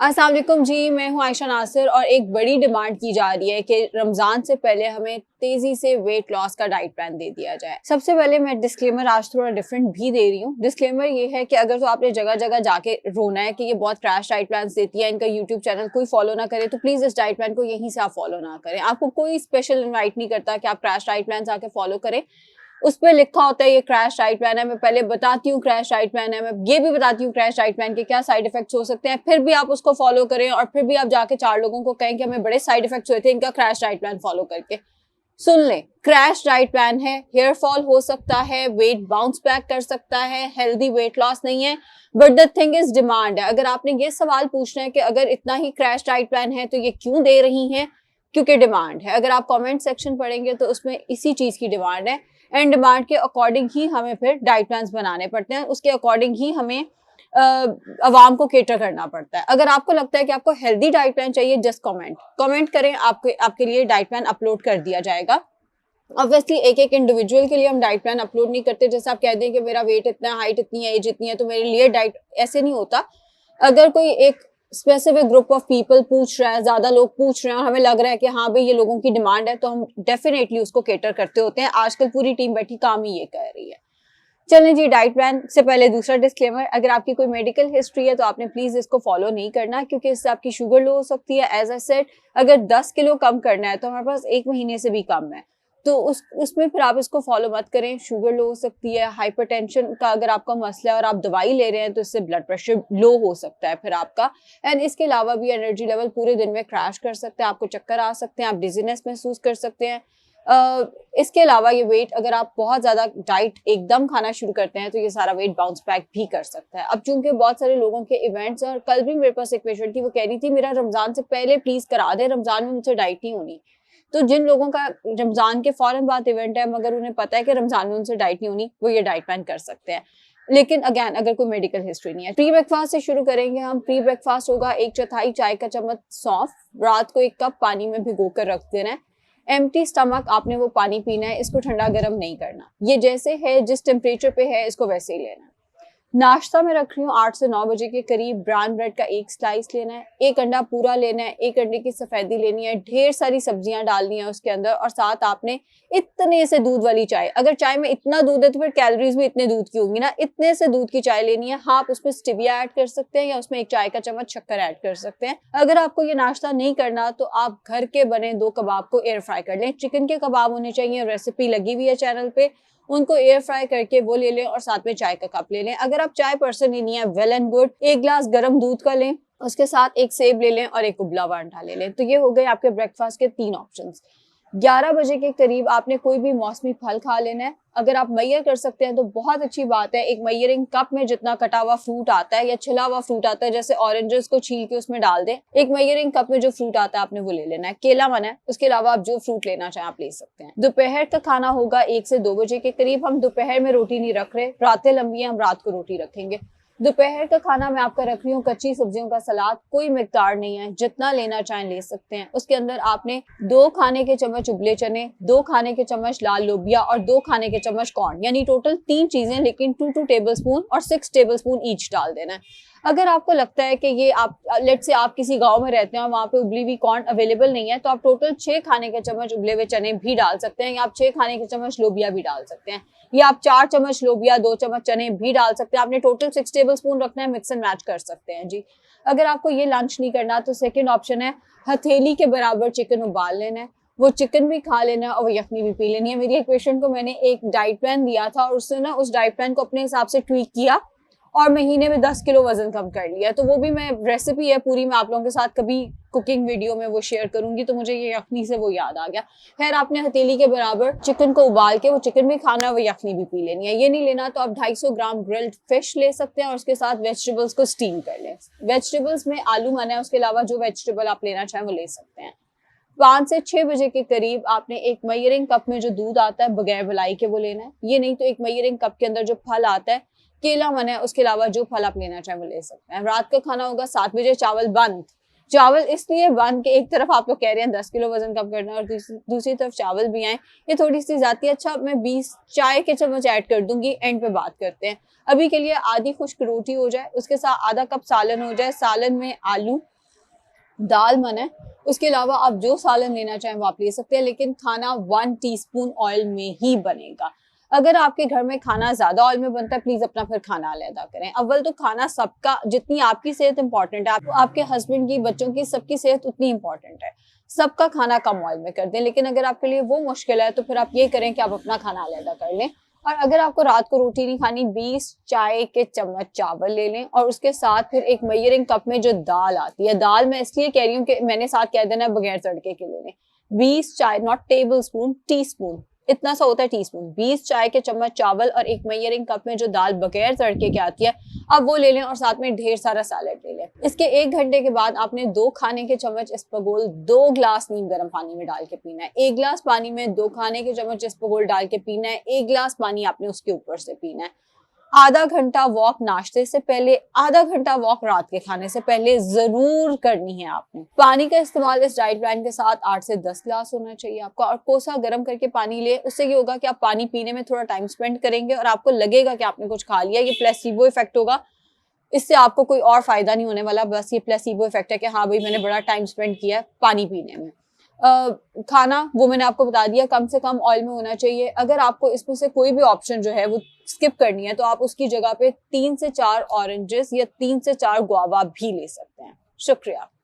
अस्सलाम वालेकुम जी, मैं हूँ आयशा नासिर और एक बड़ी डिमांड की जा रही है कि रमज़ान से पहले हमें तेज़ी से वेट लॉस का डाइट प्लान दे दिया जाए। सबसे पहले मैं डिस्क्लेमर आज थोड़ा डिफरेंट भी दे रही हूँ। डिस्क्लेमर ये है कि अगर तो आपने जगह-जगह जाके रोना है कि ये बहुत क्रैश डाइट प्लान्स देती है, इनका यूट्यूब चैनल कोई फॉलो ना करे, तो प्लीज़ इस डाइट प्लान को यहीं से आप फॉलो ना करें। आपको कोई स्पेशल इन्वाइट नहीं करता कि आप क्रैश डाइट प्लान्स आके फॉलो करें। उस पे लिखा होता है ये क्रैश डाइट प्लान है। मैं पहले बताती हूँ क्रैश डाइट प्लान है, मैं ये भी बताती हूँ क्रैश डाइट प्लान के क्या साइड इफेक्ट्स हो सकते हैं, फिर भी आप उसको फॉलो करें और फिर भी आप जाके 4 लोगों को कहें कि हमें बड़े साइड इफेक्ट्स हुए थे इनका क्रैश डाइट प्लान फॉलो करके। सुन लें, क्रैश डाइट प्लान है, हेयर फॉल हो सकता है, वेट बाउंस बैक कर सकता है, हेल्दी वेट लॉस नहीं है, but the thing is demand है। अगर आपने ये सवाल पूछना है कि अगर इतना ही क्रैश डाइट प्लान है तो ये क्यों दे रही हैं, क्योंकि डिमांड है। अगर आप कमेंट सेक्शन पढ़ेंगे तो उसमें इसी चीज की डिमांड है एंड डिमांड के अकॉर्डिंग ही हमें फिर डाइट प्लान्स बनाने पड़ते हैं, उसके अकॉर्डिंग ही हमें अवाम को केटर करना पड़ता है। अगर आपको लगता है कि आपको हेल्दी डाइट प्लान चाहिए, जस्ट कमेंट करें, आपके लिए डाइट प्लान अपलोड कर दिया जाएगा। ऑब्वियसली एक एक इंडिविजुअल के लिए हम डाइट प्लान अपलोड नहीं करते। जैसे आप कह दें कि मेरा वेट इतना, हाइट इतनी है, एज इतनी है, तो मेरे लिए डाइट, ऐसे नहीं होता। अगर कोई एक स्पेसिफिक ग्रुप ऑफ पीपल पूछ रहा है, ज्यादा लोग पूछ रहे हैं और हमें लग रहा है कि हाँ भाई ये लोगों की डिमांड है, तो हम डेफिनेटली उसको केटर करते होते हैं। आजकल पूरी टीम बैठी काम ही ये कर रही है। चलें जी, डाइट प्लान से पहले दूसरा डिस्क्लेमर, अगर आपकी कोई मेडिकल हिस्ट्री है तो आपने प्लीज इसको फॉलो नहीं करना, क्योंकि इससे आपकी शुगर लो हो सकती है। एज आई सेड, अगर 10 किलो कम करना है तो हमारे पास 1 महीने से भी कम है, तो उसमें फिर आप इसको फॉलो मत करें। शुगर लो हो सकती है, हाइपरटेंशन का अगर आपका मसला है और आप दवाई ले रहे हैं तो इससे ब्लड प्रेशर लो हो सकता है फिर आपका। एंड इसके अलावा भी एनर्जी लेवल पूरे दिन में क्रैश कर सकते हैं, आपको चक्कर आ सकते हैं, आप डिजीनेस महसूस कर सकते हैं। इसके अलावा ये वेट, अगर आप बहुत ज्यादा डाइट एकदम खाना शुरू करते हैं तो ये सारा वेट बाउंस बैक भी कर सकता है। अब चूंकि बहुत सारे लोगों के इवेंट्स, और कल भी मेरे पास एक पेशेंट थी, वो कह रही थी मेरा रमजान से पहले प्लीज करा दे, रमजान में मुझसे डाइट नहीं होनी। तो जिन लोगों का रमजान के फौरन बाद इवेंट है, मगर उन्हें पता है कि रमजान में उनसे डाइट नहीं होनी, वो ये डाइट प्लान कर सकते हैं। लेकिन अगेन, अगर कोई मेडिकल हिस्ट्री नहीं है। प्री ब्रेकफास्ट से शुरू करेंगे हम। प्री ब्रेकफास्ट होगा 1/4 चाय का चम्मच सौंफ, रात को 1 कप पानी में भिगो कर रख देना है। एम्प्टी स्टमक आपने वो पानी पीना है, इसको ठंडा गर्म नहीं करना। ये जैसे है, जिस टेम्परेचर पे है, इसको वैसे ही लेना है। नाश्ता में रख रही हूँ 8 से 9 बजे के करीब। ब्राउन ब्रेड का 1 स्लाइस लेना है, 1 अंडा पूरा लेना है, 1 अंडे की सफेदी लेनी है, ढेर सारी सब्जियां डालनी है उसके अंदर, और साथ आपने इतने से दूध वाली चाय, अगर चाय में इतना दूध है तो फिर कैलोरीज भी इतने दूध की होंगी ना, इतने से दूध की चाय लेनी है। हाँ, आप उसमें स्टिविया ऐड कर सकते हैं या उसमें 1 चाय का चम्मच शक्कर ऐड कर सकते हैं। अगर आपको ये नाश्ता नहीं करना तो आप घर के बने 2 कबाब को एयर फ्राई कर लें। चिकन के कबाब होने चाहिए, रेसिपी लगी हुई है चैनल पे, उनको एयर फ्राई करके वो ले लें और साथ में चाय का कप ले लें। अगर आप चाय पर्सन ही नहीं है, वेल एंड गुड, 1 ग्लास गर्म दूध का लें, उसके साथ 1 सेब ले लें और 1 उबला हुआ अंडा ले लें। तो ये हो गए आपके ब्रेकफास्ट के 3 ऑप्शंस। 11 बजे के करीब आपने कोई भी मौसमी फल खा लेना है। अगर आप मैयर कर सकते हैं तो बहुत अच्छी बात है। एक मैयरिंग कप में जितना कटा हुआ फ्रूट आता है या छिला हुआ फ्रूट आता है, जैसे ऑरेंजेस को छील के उसमें डाल दें, एक मैयरिंग कप में जो फ्रूट आता है आपने वो ले लेना है। केला मना है, उसके अलावा आप जो फ्रूट लेना चाहें आप ले सकते हैं। दोपहर का खाना होगा 1 से 2 बजे के करीब। हम दोपहर में रोटी नहीं रख रहे, रातें लंबी हैं, हम रात को रोटी रखेंगे। दोपहर का खाना मैं आपका रख रही हूँ कच्ची सब्जियों का सलाद, कोई मिकदार नहीं है, जितना लेना चाहें ले सकते हैं। उसके अंदर आपने 2 खाने के चम्मच उबले चने, 2 खाने के चम्मच लाल लोबिया और 2 खाने के चम्मच कॉर्न, यानी टोटल 3 चीजें, लेकिन 2 टेबल स्पून और 6 टेबल स्पून ईच डाल देना है। अगर आपको लगता है कि ये आप, लेट से आप किसी गांव में रहते हैं और वहां पे उबली हुई कॉर्न अवेलेबल नहीं है, तो आप टोटल 6 खाने के चम्मच उबले हुए चने भी डाल सकते हैं, या आप 6 खाने के चम्मच लोबिया भी डाल सकते हैं, या आप 4 चम्मच लोबिया 2 चम्मच चने भी डाल सकते हैं। आपने टोटल 6 टेबल स्पून रखना है, मिक्स एंड मैच कर सकते हैं जी। अगर आपको ये लंच नहीं करना तो सेकेंड ऑप्शन है, हथेली के बराबर चिकन उबाल लेना है, वो चिकन भी खा लेना है और वो यखनी भी पी लेनी है। मेरी एक पेशेंट को मैंने एक डाइट प्लान दिया था और उसने ना उस डाइट प्लान को अपने हिसाब से ट्वीक किया और महीने में 10 किलो वजन कम कर लिया। तो वो भी मैं, रेसिपी है पूरी, मैं आप लोगों के साथ कभी कुकिंग वीडियो में वो शेयर करूंगी, तो मुझे ये यखनी से वो याद आ गया। खैर, आपने हथेली के बराबर चिकन को उबाल के वो चिकन भी खाना है, वो यखनी भी पी लेनी है। ये नहीं लेना तो आप 250 ग्राम ग्रिल्ड फिश ले सकते हैं और उसके साथ वेजिटेबल्स को स्टीम कर लें। वेजिटेबल्स में आलू मना है, उसके अलावा जो वेजिटेबल आप लेना चाहें वो ले सकते हैं। 5 से 6 बजे के करीब आपने एक मैयरिंग कप में जो दूध आता है बगैर मलाई के वो लेना है। ये नहीं तो एक मैयरिंग कप के अंदर जो फल आता है, केला मना है, उसके अलावा जो फल आप लेना चाहें वो ले सकते हैं। रात का खाना होगा 7 बजे। चावल बंद। चावल इसलिए बंद कि एक तरफ आप लोग कह रहे हैं 10 किलो वजन कम करना और दूसरी तरफ चावल भी आए, ये थोड़ी सी जाती है। अच्छा, मैं 20 चाय के चम्मच ऐड कर दूंगी, एंड पे बात करते हैं। अभी के लिए आधी खुश्क रोटी हो जाए, उसके साथ आधा कप सालन हो जाए, सालन में आलू दाल मन है। उसके अलावा आप जो सालन लेना चाहें वो आप ले सकते हैं, लेकिन खाना 1 टीस्पून ऑयल में ही बनेगा। अगर आपके घर में खाना ज्यादा ऑयल में बनता है, प्लीज अपना फिर खाना अलग करें। अव्वल तो खाना सबका, जितनी आपकी सेहत इंपॉर्टेंट है, आपके हस्बैंड की, बच्चों की, सबकी सेहत उतनी इंपॉर्टेंट है। सबका खाना कम ऑयल में कर दें, लेकिन अगर आपके लिए वो मुश्किल है तो फिर आप ये करें कि आप अपना खाना अलग कर लें। और अगर आपको रात को रोटी नहीं खानी, 20 चाय के चम्मच चावल ले लें और उसके साथ फिर एक मेजरिंग कप में जो दाल आती है, दाल मैं इसलिए कह रही हूँ कि मैंने साथ कह देना बगैर तड़के के ले लें। 20 चाय, not table spoon, tea spoon, इतना सा होता है टीस्पून। 20 चाय के चम्मच चावल और एक मेजरिंग कप में जो दाल बगैर तड़के के आती है, आप वो ले लें और साथ में ढेर सारा सैलेड ले लें। इसके 1 घंटे के बाद आपने 2 खाने के चम्मच इसबगोल 2 ग्लास नीम गर्म पानी में डाल के पीना है। 1 ग्लास पानी में 2 खाने के चम्मच इसबगोल डाल के पीना है। 1 ग्लास पानी आपने उसके ऊपर से पीना है। आधा घंटा वॉक नाश्ते से पहले, आधा घंटा वॉक रात के खाने से पहले जरूर करनी है आपने। पानी का इस्तेमाल इस डाइट प्लान के साथ 8 से 10 ग्लास होना चाहिए आपका। और कोसा गर्म करके पानी ले, उससे ये होगा कि आप पानी पीने में थोड़ा टाइम स्पेंड करेंगे और आपको लगेगा कि आपने कुछ खा लिया। ये प्लेसिबो इफेक्ट होगा, इससे आपको कोई और फायदा नहीं होने वाला, बस ये प्लेसिबो इफेक्ट है कि हाँ भाई मैंने बड़ा टाइम स्पेंड किया है पानी पीने में। खाना वो मैंने आपको बता दिया, कम से कम ऑयल में होना चाहिए। अगर आपको इसमें से कोई भी ऑप्शन जो है वो स्किप करनी है, तो आप उसकी जगह पे 3 से 4 ऑरेंजेस या 3 से 4 गुआवा भी ले सकते हैं। शुक्रिया।